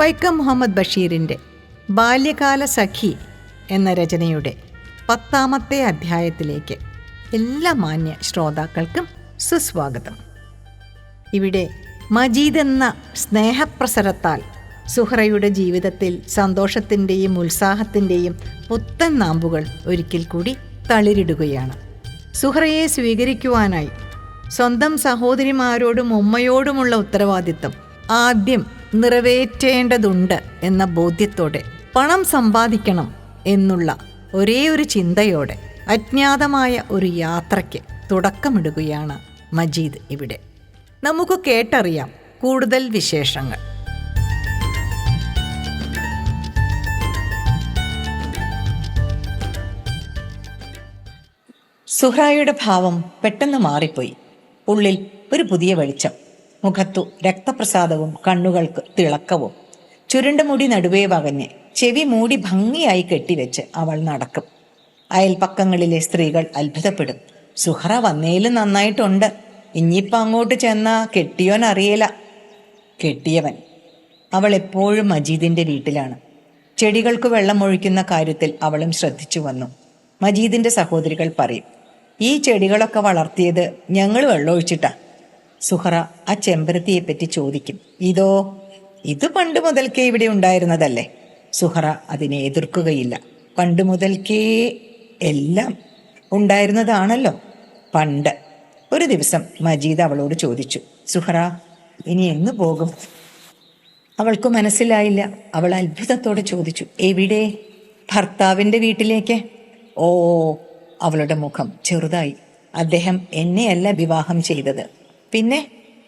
വൈക്കം മുഹമ്മദ് ബഷീറിൻ്റെ ബാല്യകാല സഖി എന്ന രചനയുടെ 10ാമത്തെ അധ്യായത്തിലേക്ക് എല്ലാ മാന്യ ശ്രോതാക്കൾക്കും സുസ്വാഗതം. ഇവിടെ മജീദ് എന്ന സ്നേഹപ്രസരത്താൽ സുഹ്റയുടെ ജീവിതത്തിൽ സന്തോഷത്തിൻ്റെയും ഉത്സാഹത്തിൻ്റെയും പുത്തൻ നാമ്പുകൾ ഒരിക്കൽ കൂടി തളിരിടുകയാണ്. സുഹ്റയെ സ്വീകരിക്കുവാനായി സ്വന്തം സഹോദരിമാരോടും ഉമ്മയോടുമുള്ള ഉത്തരവാദിത്തം ആദ്യം നിറവേറ്റേണ്ടതുണ്ട് എന്ന ബോധ്യത്തോടെ പണം സമ്പാദിക്കണം എന്നുള്ള ഒരേ ഒരു ചിന്തയോടെ അജ്ഞാതമായ ഒരു യാത്രയ്ക്ക് തുടക്കമിടുകയാണ് മജീദ് ഇവിടെ. നമുക്ക് കേട്ടറിയാം കൂടുതൽ വിശേഷങ്ങൾ. സുഹ്റയുടെ ഭാവം പെട്ടെന്ന് മാറിപ്പോയി. ഉള്ളിൽ ഒരു പുതിയ വെളിച്ചം. മുഖത്തു രക്തപ്രസാദവും കണ്ണുകൾക്ക് തിളക്കവും. ചുരുണ്ട മുടി നടുവേ വകഞ്ഞ് ചെവി മൂടി ഭംഗിയായി കെട്ടിവെച്ച് അവൾ നടക്കും. അയൽപ്പക്കങ്ങളിലെ സ്ത്രീകൾ അത്ഭുതപ്പെടും. സുഹ്റ വന്നേലും നന്നായിട്ടുണ്ട്, ഇനിയിപ്പം അങ്ങോട്ട് ചെന്നാ കെട്ടിയോൻ അറിയില്ല. കെട്ടിയവൻ. അവൾ എപ്പോഴും മജീദിന്റെ വീട്ടിലാണ്. ചെടികൾക്ക് വെള്ളമൊഴിക്കുന്ന കാര്യത്തിൽ അവളും ശ്രദ്ധിച്ചു വന്നു. മജീദിന്റെ സഹോദരികൾ പറയും, ഈ ചെടികളൊക്കെ വളർത്തിയത് ഞങ്ങൾ വെള്ളമൊഴിച്ചിട്ടാ. സുഹ്റ ആ ചെമ്പരത്തിയെപ്പറ്റി ചോദിക്കും. ഇത് പണ്ട് മുതൽക്കേ ഇവിടെ ഉണ്ടായിരുന്നതല്ലേ? സുഹ്റ അതിനെ എതിർക്കുകയില്ല. പണ്ട് മുതൽക്കേ എല്ലാം ഉണ്ടായിരുന്നതാണല്ലോ പണ്ട്. ഒരു ദിവസം മജീദ് അവളോട് ചോദിച്ചു, സുഹ്റ ഇനി എന്ന് പോകും? അവൾക്ക് മനസ്സിലായില്ല. അവൾ അത്ഭുതത്തോടെ ചോദിച്ചു, എവിടെ? ഭർത്താവിൻ്റെ വീട്ടിലേക്ക്. ഓ, അവളുടെ മുഖം ചെറുതായി. അദ്ദേഹം എന്നെയല്ല വിവാഹം ചെയ്തത്. പിന്നെ?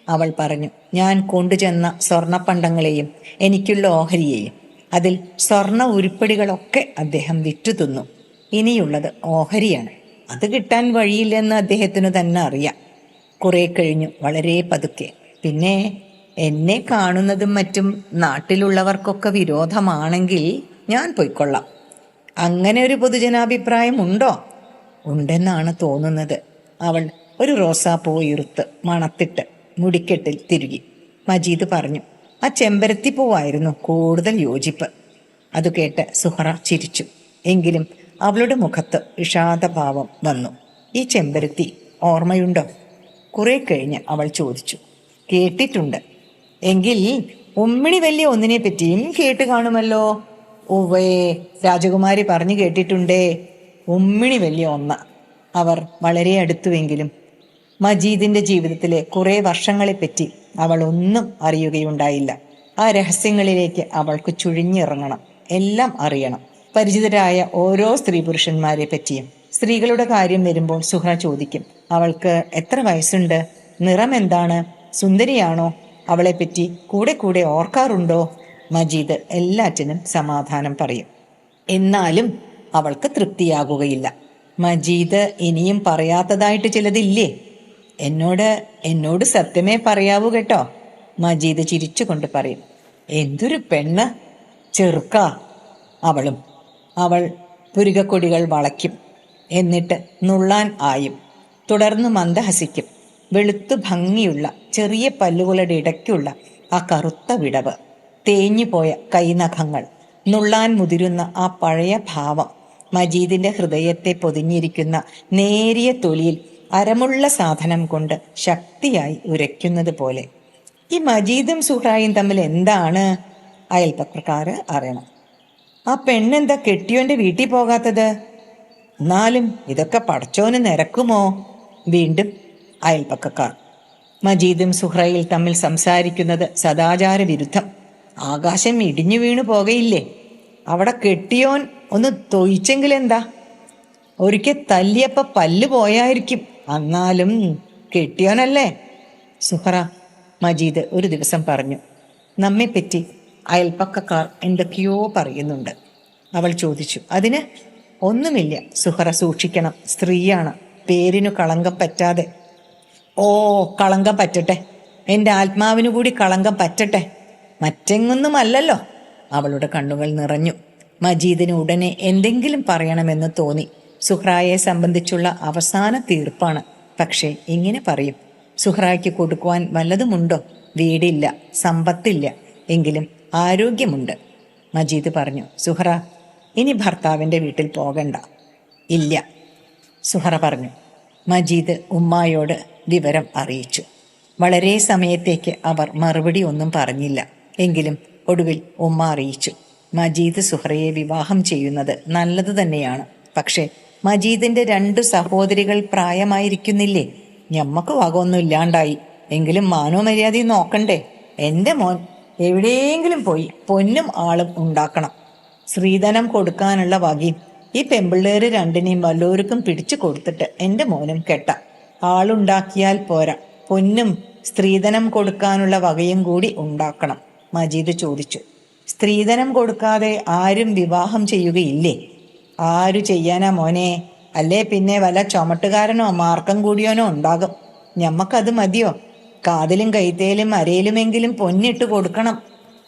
അവൾ പറഞ്ഞു, ഞാൻ കൊണ്ടുചെന്ന സ്വർണപ്പണ്ടങ്ങളെയും എനിക്കുള്ള ഓഹരിയെയും. അതിൽ സ്വർണ ഉരുപ്പടികളൊക്കെ അദ്ദേഹം വിറ്റു തിന്നു. ഇനിയുള്ളത് ഓഹരിയാണ്. അത് കിട്ടാൻ വഴിയില്ലെന്ന് അദ്ദേഹത്തിനു തന്നെ അറിയാം. കുറെ കഴിഞ്ഞു വളരെ പതുക്കെ, പിന്നെ എന്നെ കാണുന്നതും മറ്റും നാട്ടിലുള്ളവർക്കൊക്കെ വിരോധമാണെങ്കിൽ ഞാൻ പൊയ്ക്കൊള്ളാം. അങ്ങനെ ഒരു പൊതുജനാഭിപ്രായം ഉണ്ടോ? ഉണ്ടെന്നാണ് തോന്നുന്നത്. അവൾ ഒരു റോസാപ്പൂ ഇറുത്ത് മണത്തിട്ട് മുടിക്കെട്ടിൽ തിരുകി. മജീദ് പറഞ്ഞു, ആ ചെമ്പരത്തി പൂവായിരുന്നു കൂടുതൽ യോജിപ്പ്. അത് കേട്ട് സുഹ്റ ചിരിച്ചു. എങ്കിലും അവളുടെ മുഖത്ത് വിഷാദഭാവം വന്നു. ഈ ചെമ്പരത്തി ഓർമ്മയുണ്ടോ? കുറെ കഴിഞ്ഞ് അവൾ ചോദിച്ചു. കേട്ടിട്ടുണ്ട്. എങ്കിൽ ഉമ്മിണി വലിയ ഒന്നിനെ പറ്റിയും കേട്ട് കാണുമല്ലോ. ഉവ്വേ, രാജകുമാരി പറഞ്ഞു കേട്ടിട്ടുണ്ടേ. ഉമ്മിണി വലിയ ഒന്ന്. അവർ വളരെ അടുത്തുവെങ്കിലും മജീദിന്റെ ജീവിതത്തിലെ കുറെ വർഷങ്ങളെപ്പറ്റി അവൾ ഒന്നും അറിയുകയുണ്ടായില്ല. ആ രഹസ്യങ്ങളിലേക്ക് അവൾക്ക് ചുഴിഞ്ഞിറങ്ങണം, എല്ലാം അറിയണം. പരിചിതരായ ഓരോ സ്ത്രീ പുരുഷന്മാരെ പറ്റിയും. സ്ത്രീകളുടെ കാര്യം വരുമ്പോൾ സുഹ്റ ചോദിക്കും, അവൾക്ക് എത്ര വയസ്സുണ്ട്? നിറം എന്താണ്? സുന്ദരിയാണോ? അവളെപ്പറ്റി കൂടെ കൂടെ ഓർക്കാറുണ്ടോ? മജീദ് എല്ലാറ്റിനും സമാധാനം പറയും. എന്നാലും അവൾക്ക് തൃപ്തിയാകുകയില്ല. മജീദ് ഇനിയും പറയാത്തതായിട്ട് ചിലതില്ലേ? എന്നോട് സത്യമേ പറയാവൂ കേട്ടോ. മജീദ് ചിരിച്ചുകൊണ്ട് പറയും. എന്തൊരു പെണ്ണ്, ചെറുക്ക. അവൾ പുരികക്കൊടികൾ വളയ്ക്കും. എന്നിട്ട് നുള്ളാൻ ആയും. തുടർന്ന് മന്ദഹസിക്കും. വെളുത്തു ഭംഗിയുള്ള ചെറിയ പല്ലുകളുടെ ഇടയ്ക്കുള്ള ആ കറുത്ത വിടവ്, തേഞ്ഞുപോയ കൈനഖങ്ങൾ, നുള്ളാൻ മുതിരുന്ന ആ പഴയ ഭാവം, മജീദിന്റെ ഹൃദയത്തെ പൊതിഞ്ഞിരിക്കുന്ന നേരിയ തൊലിയിൽ അരമുള്ള സാധനം കൊണ്ട് ശക്തിയായി ഉരയ്ക്കുന്നത് പോലെ. ഈ മജീദും സുഹ്റയും തമ്മിൽ എന്താണ്? അയൽപ്പക്കക്കാര് അറിയണം. ആ പെണ്ണെന്താ കെട്ടിയോന്റെ വീട്ടിൽ പോകാത്തത്? എന്നാലും ഇതൊക്കെ പടച്ചോന് നിരക്കുമോ? വീണ്ടും അയൽപ്പക്കക്കാർ. മജീദും സുഹ്റയിൽ തമ്മിൽ സംസാരിക്കുന്നത് സദാചാര വിരുദ്ധം. ആകാശം ഇടിഞ്ഞു വീണു പോകയില്ലേ? അവിടെ കെട്ടിയോൻ ഒന്ന് തൊയിച്ചെങ്കിലെന്താ? ഒരിക്കൽ തല്ലിയപ്പ പല്ല് പോയായിരിക്കും, എന്നാലും കെട്ടിയോനല്ലേ? സുഹ്റ, മജീദ് ഒരു ദിവസം പറഞ്ഞു, നമ്മെപ്പറ്റി അയൽപ്പക്കക്കാർ എന്തൊക്കെയോ പറയുന്നുണ്ട്. അവൾ ചോദിച്ചു, അതിന്? ഒന്നുമില്ല സുഹ്റ, സൂക്ഷിക്കണം, സ്ത്രീയാണ്, പേരിനു കളങ്കം പറ്റാതെ. ഓ, കളങ്കം പറ്റട്ടെ, എൻ്റെ ആത്മാവിനു കൂടി കളങ്കം പറ്റട്ടെ, മറ്റെങ്ങൊന്നുമല്ലല്ലോ. അവളുടെ കണ്ണുകൾ നിറഞ്ഞു. മജീദിന് ഉടനെ എന്തെങ്കിലും പറയണമെന്ന് തോന്നി. സുഹ്റായെ സംബന്ധിച്ചുള്ള അവസാന തീർപ്പാണ്. പക്ഷേ ഇങ്ങനെ പറയും, സുഹ്റായ്ക്ക് കൊടുക്കുവാൻ വല്ലതുമുണ്ടോ? വീടില്ല, സമ്പത്തില്ല. എങ്കിലും ആരോഗ്യമുണ്ട്. മജീദ് പറഞ്ഞു. സുഹറ, ഇനി ഭർത്താവിൻ്റെ വീട്ടിൽ പോകണ്ട. ഇല്ല, സുഹറ പറഞ്ഞു. മജീദ് ഉമ്മായോട് വിവരം അറിയിച്ചു. വളരെ സമയത്തേക്ക് അവർ മറുപടി ഒന്നും പറഞ്ഞില്ല. എങ്കിലും ഒടുവിൽ ഉമ്മ അറിയിച്ചു, മജീദ് സുഹറയെ വിവാഹം ചെയ്യുന്നത് നല്ലത് തന്നെയാണ്. പക്ഷേ മജീദിന്റെ 2 സഹോദരികൾ പ്രായമായിരിക്കുന്നില്ലേ? ഞമ്മക്ക് വകമൊന്നും ഇല്ലാണ്ടായി. എങ്കിലും മാനവമര്യാദയും നോക്കണ്ടേ? എൻ്റെ മോൻ എവിടെയെങ്കിലും പോയി പൊന്നും ആളും ഉണ്ടാക്കണം. സ്ത്രീധനം കൊടുക്കാനുള്ള വകയും ഈ പെമ്പിള്ളേര് 2നെയും വല്ലോർക്കും പിടിച്ചു കൊടുത്തിട്ട് എൻ്റെ മോനും കെട്ട. ആളുണ്ടാക്കിയാൽ പോരാ, പൊന്നും സ്ത്രീധനം കൊടുക്കാനുള്ള വകയും കൂടി ഉണ്ടാക്കണം. മജീദ് ചോദിച്ചു. സ്ത്രീധനം കൊടുക്കാതെ ആരും വിവാഹം ചെയ്യുകയില്ലേ? ആരു ചെയ്യാനാ മോനെ? അല്ലേ പിന്നെ വല്ല ചുമട്ടുകാരനോ മാർക്കം കൂടിയോനോ ഉണ്ടാകും. ഞമ്മക്കത് മതിയോ? കാതിലും കൈത്തേലും അരയിലുമെങ്കിലും പൊന്നിട്ട് കൊടുക്കണം.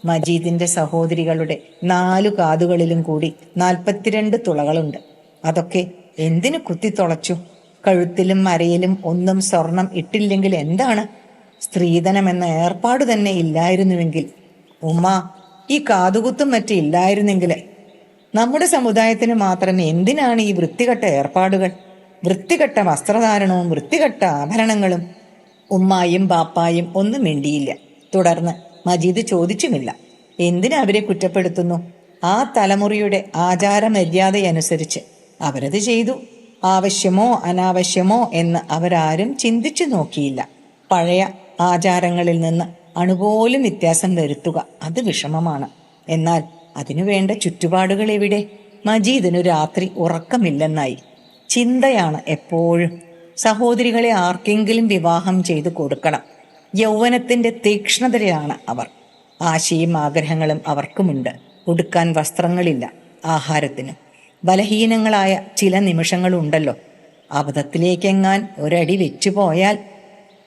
മജീദിന്റെ സഹോദരികളുടെ 4 കാതുകളിലും കൂടി 42 തുളകളുണ്ട്. അതൊക്കെ എന്തിനു കുത്തിത്തുളച്ചു? കഴുത്തിലും അരയിലും ഒന്നും സ്വർണം ഇട്ടില്ലെങ്കിൽ എന്താണ്? സ്ത്രീധനം എന്ന ഏർപ്പാട് തന്നെ ഇല്ലായിരുന്നുവെങ്കിൽ, ഉമ്മ, ഈ കാതുകുത്തും മറ്റും ഇല്ലായിരുന്നെങ്കിൽ നമ്മുടെ സമുദായത്തിന് മാത്രം എന്തിനാണ് ഈ വൃത്തികെട്ട ഏർപ്പാടുകൾ? വൃത്തികെട്ട വസ്ത്രധാരണവും വൃത്തികെട്ട ആഭരണങ്ങളും. ഉമ്മായും ബാപ്പായും ഒന്നും മിണ്ടിയില്ല. തുടർന്ന് മജീദ് ചോദിച്ചുമില്ല. എന്തിനു അവരെ കുറ്റപ്പെടുത്തുന്നു? ആ തലമുറയുടെ ആചാരമര്യാദയനുസരിച്ച് അവരത് ചെയ്തു. ആവശ്യമോ അനാവശ്യമോ എന്ന് അവരാരും ചിന്തിച്ചു നോക്കിയില്ല. പഴയ ആചാരങ്ങളിൽ നിന്ന് അണുപോലും വ്യത്യാസം വരുത്തുക അത് വിഷമമാണ്. എന്നാൽ അതിനുവേണ്ട ചുറ്റുപാടുകൾ എവിടെ? മജീദിനു രാത്രി ഉറക്കമില്ലെന്നായി. ചിന്തയാണ് എപ്പോഴും. സഹോദരികളെ ആർക്കെങ്കിലും വിവാഹം ചെയ്തു കൊടുക്കണം. യൗവനത്തിന്റെ തീക്ഷ്ണതയാണ് അവർ. ആശയും ആഗ്രഹങ്ങളും അവർക്കുമുണ്ട്. ഉടുക്കാൻ വസ്ത്രങ്ങളില്ല. ആഹാരത്തിന് ബലഹീനങ്ങളായ ചില നിമിഷങ്ങളുണ്ടല്ലോ. അബദ്ധത്തിലേക്കെങ്ങാൻ ഒരടി വെച്ചു പോയാൽ.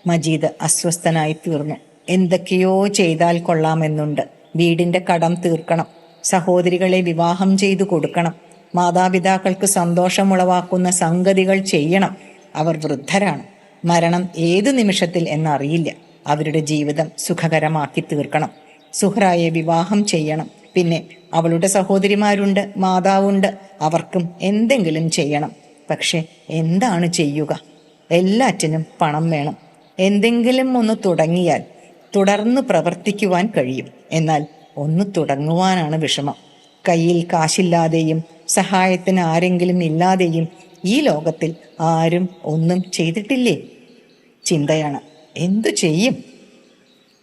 മജീദ് അസ്വസ്ഥനായി തീർന്നു. എന്തൊക്കെയോ ചെയ്താൽ കൊള്ളാമെന്നുണ്ട്. വീടിന്റെ കടം തീർക്കണം, സഹോദരികളെ വിവാഹം ചെയ്തു കൊടുക്കണം, മാതാപിതാക്കൾക്ക് സന്തോഷമുളവാക്കുന്ന സംഗതികൾ ചെയ്യണം. അവർ വൃദ്ധരാണ്. മരണം ഏതു നിമിഷത്തിൽ എന്നറിയില്ല. അവരുടെ ജീവിതം സുഖകരമാക്കി തീർക്കണം. സുഹ്റായെ വിവാഹം ചെയ്യണം. പിന്നെ അവളുടെ സഹോദരിമാരുണ്ട്, മാതാവുണ്ട്. അവർക്കും എന്തെങ്കിലും ചെയ്യണം. പക്ഷെ എന്താണ് ചെയ്യുക? എല്ലാറ്റിനും പണം വേണം. എന്തെങ്കിലും ഒന്ന് തുടങ്ങിയാൽ തുടർന്ന് പ്രവർത്തിക്കുവാൻ കഴിയും. എന്നാൽ ഒന്ന് തുടങ്ങുവാനാണ് വിഷമം. കയ്യിൽ കാശില്ലാതെയും സഹായത്തിന് ആരെങ്കിലും ഇല്ലാതെയും ഈ ലോകത്തിൽ ആരും ഒന്നും ചെയ്തിട്ടില്ലേ? ചിന്തയാണ്. എന്തു ചെയ്യും?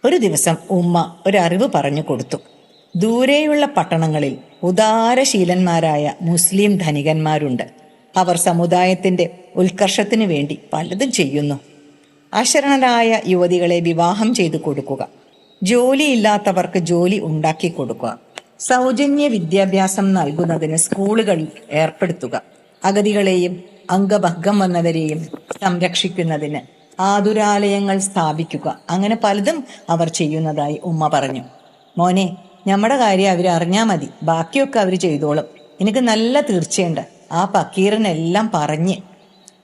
ഒരു ദിവസം ഉമ്മ ഒരറിവ് പറഞ്ഞു കൊടുത്തു. ദൂരെയുള്ള പട്ടണങ്ങളിൽ ഉദാരശീലന്മാരായ മുസ്ലിം ധനികന്മാരുണ്ട്. അവർ സമുദായത്തിന്റെ ഉത്കർഷത്തിനു വേണ്ടി പലതും ചെയ്യുന്നു. അശരണരായ യുവതികളെ വിവാഹം ചെയ്തു കൊടുക്കുക, ജോലിയില്ലാത്തവർക്ക് ജോലി ഉണ്ടാക്കി കൊടുക്കുക, സൗജന്യ വിദ്യാഭ്യാസം നൽകുന്നതിന് സ്കൂളുകളിൽ ഏർപ്പെടുത്തുക, അഗതികളെയും അംഗഭംഗം വന്നവരെയും സംരക്ഷിക്കുന്നതിന് ആതുരാലയങ്ങൾ സ്ഥാപിക്കുക. അങ്ങനെ പലതും അവർ ചെയ്യുന്നതായി ഉമ്മ പറഞ്ഞു. മോനെ, നമ്മുടെ കാര്യം അവർ അറിഞ്ഞാൽ മതി, ബാക്കിയൊക്കെ അവർ ചെയ്തോളും. എനിക്ക് നല്ല തീർച്ചയുണ്ട്. ആ പക്കീറിനെല്ലാം പറഞ്ഞ്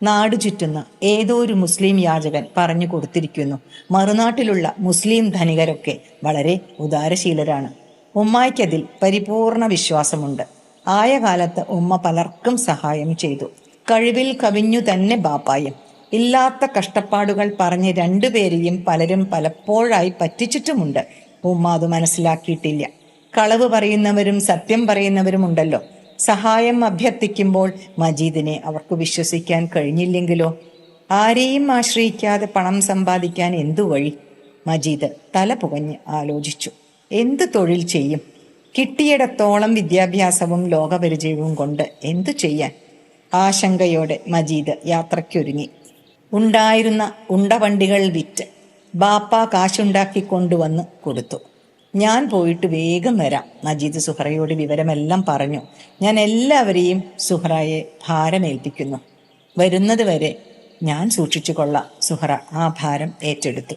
നാടു ചുറ്റുന്ന ഏതോ ഒരു മുസ്ലിം യാചകൻ പറഞ്ഞു കൊടുത്തിരിക്കുന്നു. മറുനാട്ടിലുള്ള മുസ്ലിം ധനികരൊക്കെ വളരെ ഉദാരശീലരാണ്. ഉമ്മായ്ക്കതിൽ പരിപൂർണ വിശ്വാസമുണ്ട്. ആയ കാലത്ത് ഉമ്മ പലർക്കും സഹായം ചെയ്തു. കഴിവിൽ കവിഞ്ഞു തന്നെ ബാപ്പായും. ഇല്ലാത്ത കഷ്ടപ്പാടുകൾ പറഞ്ഞ് 2 പേരെയും പലരും പലപ്പോഴായി പറ്റിച്ചിട്ടുമുണ്ട്. ഉമ്മ അത് മനസ്സിലാക്കിയിട്ടില്ല. കളവ് പറയുന്നവരും സത്യം പറയുന്നവരും ഉണ്ടല്ലോ. സഹായം അഭ്യർത്ഥിക്കുമ്പോൾ മജീദിനെ അവർക്ക് വിശ്വസിക്കാൻ കഴിഞ്ഞില്ലെങ്കിലോ? ആരെയും ആശ്രയിക്കാതെ പണം സമ്പാദിക്കാൻ എന്തു വഴി? മജീദ് തല പുകഞ്ഞ് ആലോചിച്ചു. എന്ത് തൊഴിൽ ചെയ്യും? കിട്ടിയിടത്തോളം വിദ്യാഭ്യാസവും ലോകപരിചയവും കൊണ്ട് എന്തു ചെയ്യാൻ? ആശങ്കയോടെ മജീദ് യാത്രയ്ക്കൊരുങ്ങി. ഉണ്ടായിരുന്ന ഉണ്ടവണ്ടികൾ വിറ്റ് ബാപ്പ കാശുണ്ടാക്കി കൊണ്ടുവന്ന് കൊടുത്തു. ഞാൻ പോയിട്ട് വേഗം വരാം. മജീദ് സുഹറയോട് വിവരമെല്ലാം പറഞ്ഞു. ഞാൻ എല്ലാവരെയും സുഹറയെ ഭാരമേൽപ്പിക്കുന്നു. വരുന്നത് വരെ ഞാൻ സൂക്ഷിച്ചു കൊള്ളാം. സുഹറ ആ ഭാരം ഏറ്റെടുത്തു.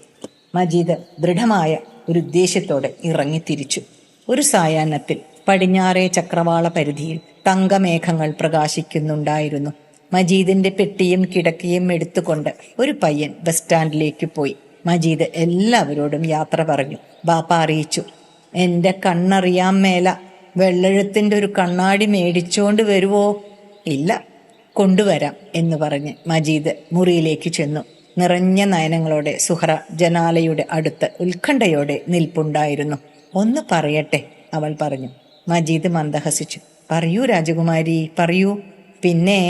മജീദ് ദൃഢമായ ഒരു ഉദ്ദേശ്യത്തോടെ ഇറങ്ങിത്തിരിച്ചു. ഒരു സായാഹ്നത്തിൽ പടിഞ്ഞാറേ ചക്രവാള പരിധിയിൽ തങ്കമേഘങ്ങൾ പ്രകാശിക്കുന്നുണ്ടായിരുന്നു. മജീദിന്റെ പെട്ടിയും കിടക്കയും എടുത്തുകൊണ്ട് ഒരു പയ്യൻ ബസ് സ്റ്റാൻഡിലേക്ക് പോയി. മജീദ് എല്ലാവരോടും യാത്ര പറഞ്ഞു. ബാപ്പ അറിയിച്ചു. എൻ്റെ കണ്ണറിയാൻ മേല. വെള്ളെഴുത്തിൻ്റെ ഒരു കണ്ണാടി മേടിച്ചോണ്ട് വരുവോ? ഇല്ല, കൊണ്ടുവരാം എന്ന് പറഞ്ഞ് മജീദ് മുറിയിലേക്ക് ചെന്നു. നിറഞ്ഞ നയനങ്ങളോടെ സുഹറ ജനാലയുടെ അടുത്ത് ഉത്കണ്ഠയോടെ നിൽപ്പുണ്ടായിരുന്നു. ഒന്ന് പറയട്ടെ, അവൾ പറഞ്ഞു. മജീദ് മന്ദഹസിച്ചു. പറയൂ രാജകുമാരി, പറയൂ. പിന്നെ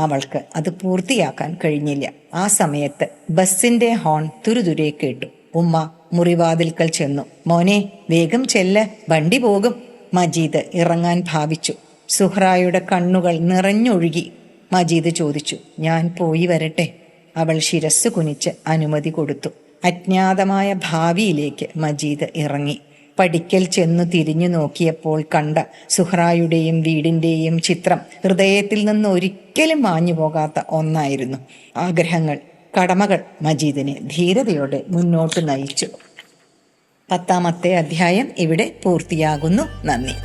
അവൾക്ക് അത് പൂർത്തിയാക്കാൻ കഴിഞ്ഞില്ല. ആ സമയത്ത് ബസ്സിന്റെ ഹോൺ തുരുതുരെ കേട്ടു. ഉമ്മ മുറിവാതിൽക്കൽ ചെന്നു. മോനെ, വേഗം ചെല്ല്, വണ്ടി പോകും. മജീദ് ഇറങ്ങാൻ ഭാവിച്ചു. സുഹ്റായുടെ കണ്ണുകൾ നിറഞ്ഞൊഴുകി. മജീദ് ചോദിച്ചു, ഞാൻ പോയി വരട്ടെ? അവൾ ശിരസ് കുനിച്ച് അനുമതി കൊടുത്തു. അജ്ഞാതമായ ഭാവിയിലേക്ക് മജീദ് ഇറങ്ങി. പടിക്കൽ ചെന്നു തിരിഞ്ഞു നോക്കിയപ്പോൾ കണ്ട സുഹ്റായുടെയും വീടിൻ്റെയും ചിത്രം ഹൃദയത്തിൽ നിന്ന് ഒരിക്കലും മാഞ്ഞു പോകാത്ത ഒന്നായിരുന്നു. ആഗ്രഹങ്ങൾ, കടമകൾ മജീദിനെ ധീരതയോടെ മുന്നോട്ട് നയിച്ചു. 10-ാമത്തെ അധ്യായം ഇവിടെ പൂർത്തിയാകുന്നു. നന്ദി.